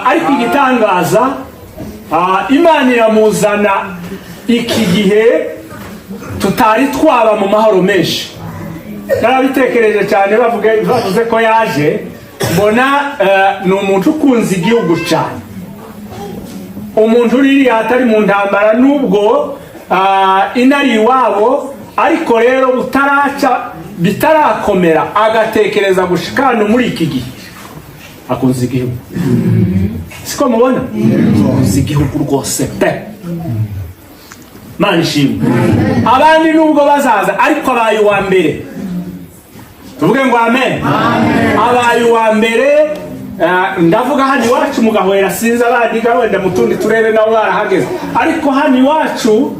ariko igitangaza Imana iramuzana iki gihe tutari twaba mu mahoro menshi. Narabitekereje cyane bavuze ko yaje, mbona ni umuntu ukunze igihugu cyane, umuntu uri atari mu ntambara nubwo inari iwabo, ariko rero bitarakomera agatekereza gushikana muri iki gihe akunze igihugu. Siko mubona? Akunze igihugu rwose pe. Mana ishimwe. Abandi nubwo bazaza ariko abaye uwa mbere. Tuvuge ngo amen. Abaye uwa mbere, ndavuga hano iwacu mu Gahwera, sinzi abandi wenda mu tundi turere nabo barahageze, ariko hano iwacu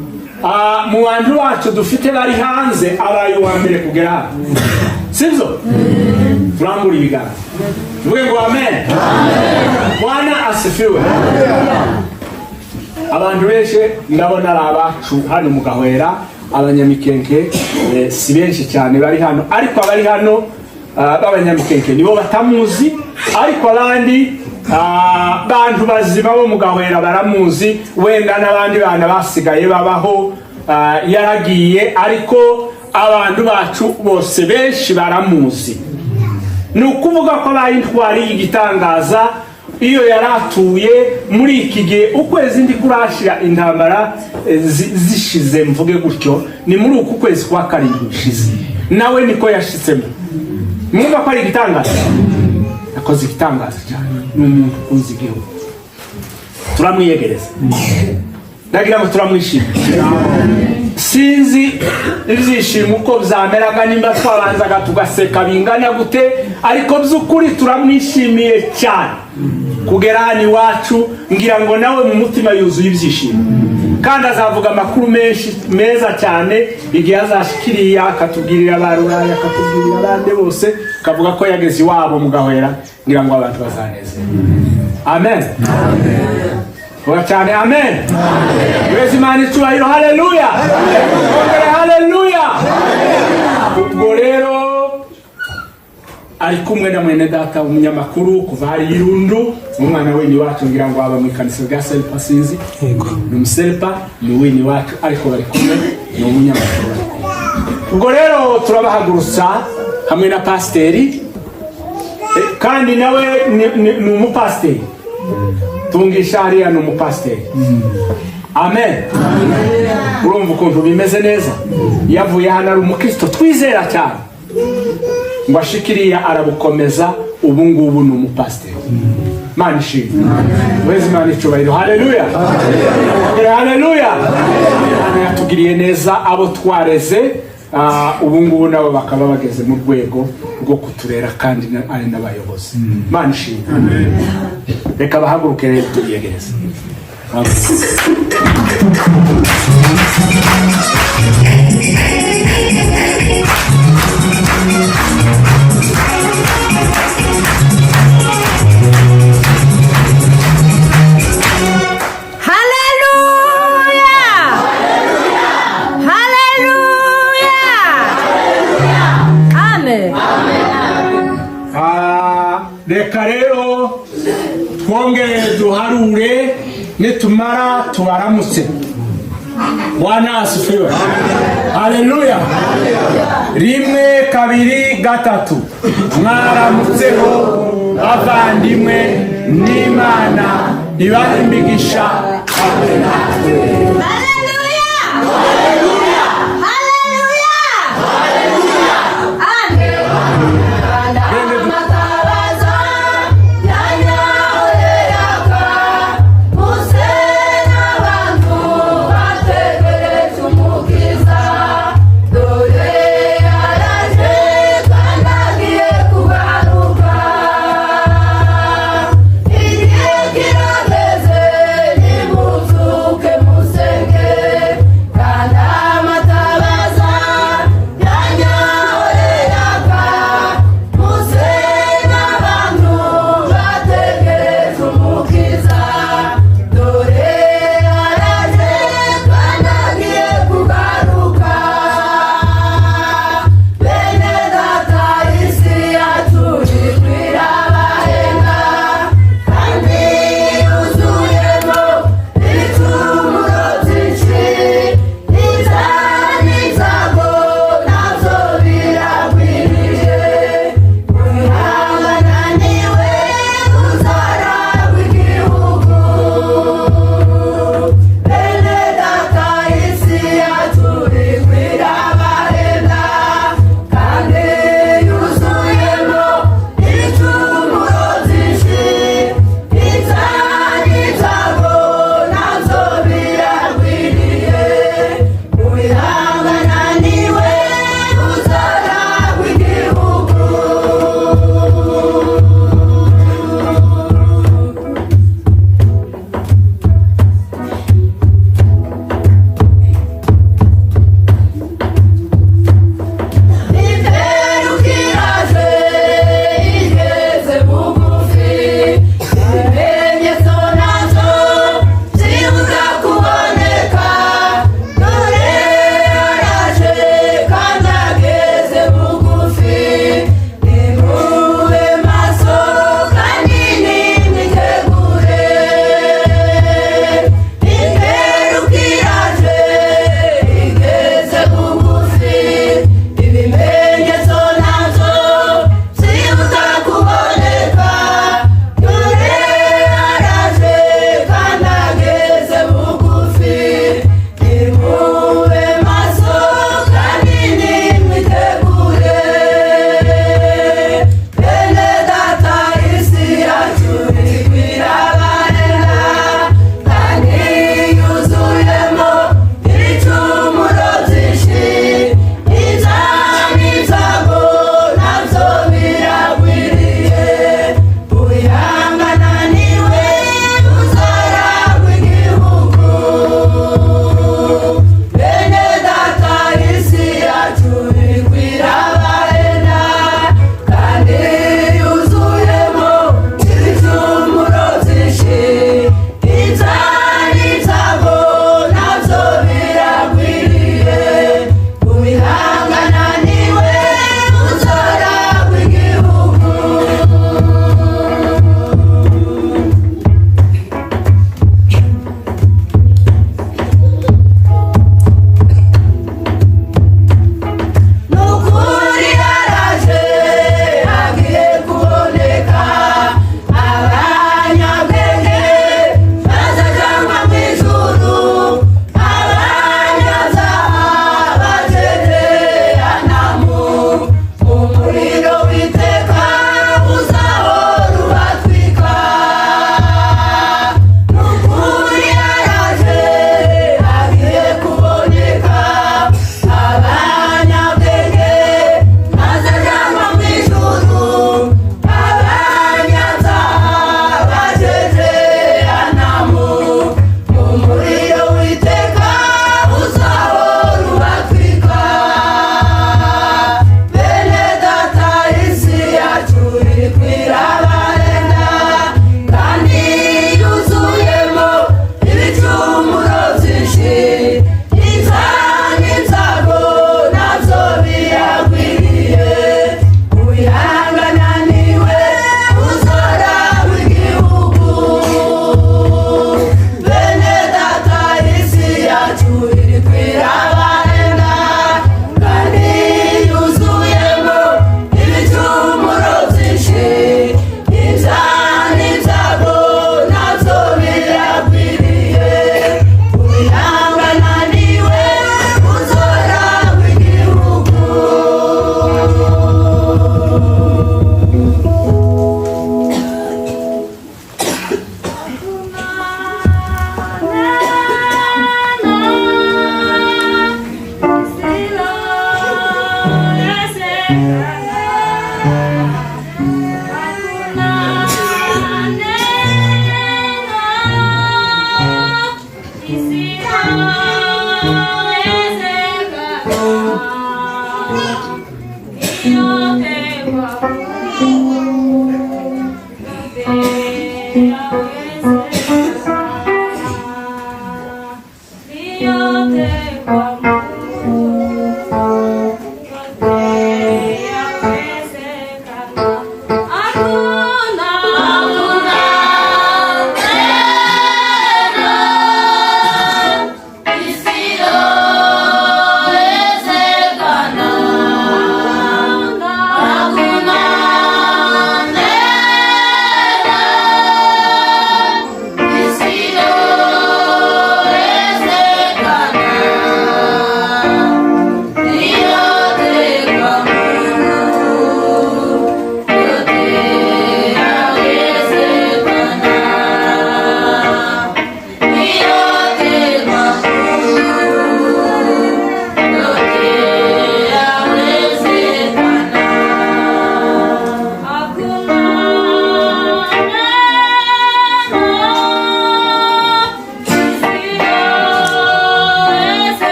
mu bantu bacu dufite bari hanze abaye uwa mbere kugera hano. Sibyo? Turambura ibiganza. Tuvuge ngo amen. Bwana asifiwe. Abantu benshi ndabona ari abacu hano mu Gahwera, abanyamikenke si benshi cyane bari hano, ariko abari hano b'abanyamikenke nibo batamuzi, ariko abandi bantu bazima bo mu Gahwera baramuzi, wenda n'abandi bana basigaye babaho yaragiye, ariko abantu bacu bose benshi baramuzi. Ni ukuvuga ko abaye intwari y'igitangaza iyo yaratuye muri iki gihe ukwezi ndi kurashira intambara zishize, mvuge gutyo, ni muri uku kwezi kwa karindwi bishize, nawe niko yashitsemo. Mwumva ko ari igitangaza? Akoze igitangaza cyane, ni umuntu ukunze igihugu, turamwiyegereza, ndagira ngo turamwishimira. Sinzi ibyishimo uko byameraga nimba twabanzaga tugaseka bingana gute, ariko by'ukuri turamwishimiye cyane kugera hano iwacu. Ngira ngo nawe mu mutima yuzuye ibyishimo, kandi azavuga amakuru menshi meza cyane igihe azashikiriye akatubwirira abarurayi, akatubwirira abandi bose, akavuga ko yageze iwabo mu Gahwera. Ngira ngo abantu bazaneze. Amen. Wachane amen. Wezi mani tuwahiro haleluya. Haleluya. Ubwo rero ari kumwe na mwene data umunyamakuru kuva hari Irundu, umwana we ni wacu, ngira ngo aba mu kanisa rya Selpa, sinzi ni umuselpa, ni we ni wacu, ariko bari kumwe ni umunyamakuru. Ubwo rero turabahagurutsa hamwe na pasteri, kandi nawe ni umupasteri. Tungisha hariya ni umupasteri. Amen. Urumva ukuntu bimeze neza. Yavuye hano ari umukristo twizera cyane, ngo ashikiriya arabukomeza, ubu ngubu ni umupasteri. Mana ishimwe. Wezi Mana icyubahiro. Haleluya. Haleluya. Yatugiriye neza abo twareze, ubu ngubu nabo bakaba bageze mu rwego rwo kuturera, kandi ari n'abayobozi. Mana ishimwe. Reka bahaguruke rero tuyegereze. Reka rero twongere duharure, nitumara tubaramutse. Bwana asifiwe. Haleluya. Rimwe, kabiri, gatatu. Mwaramutseho bavandimwe n'Imana ibahe imigisha. Haleluya.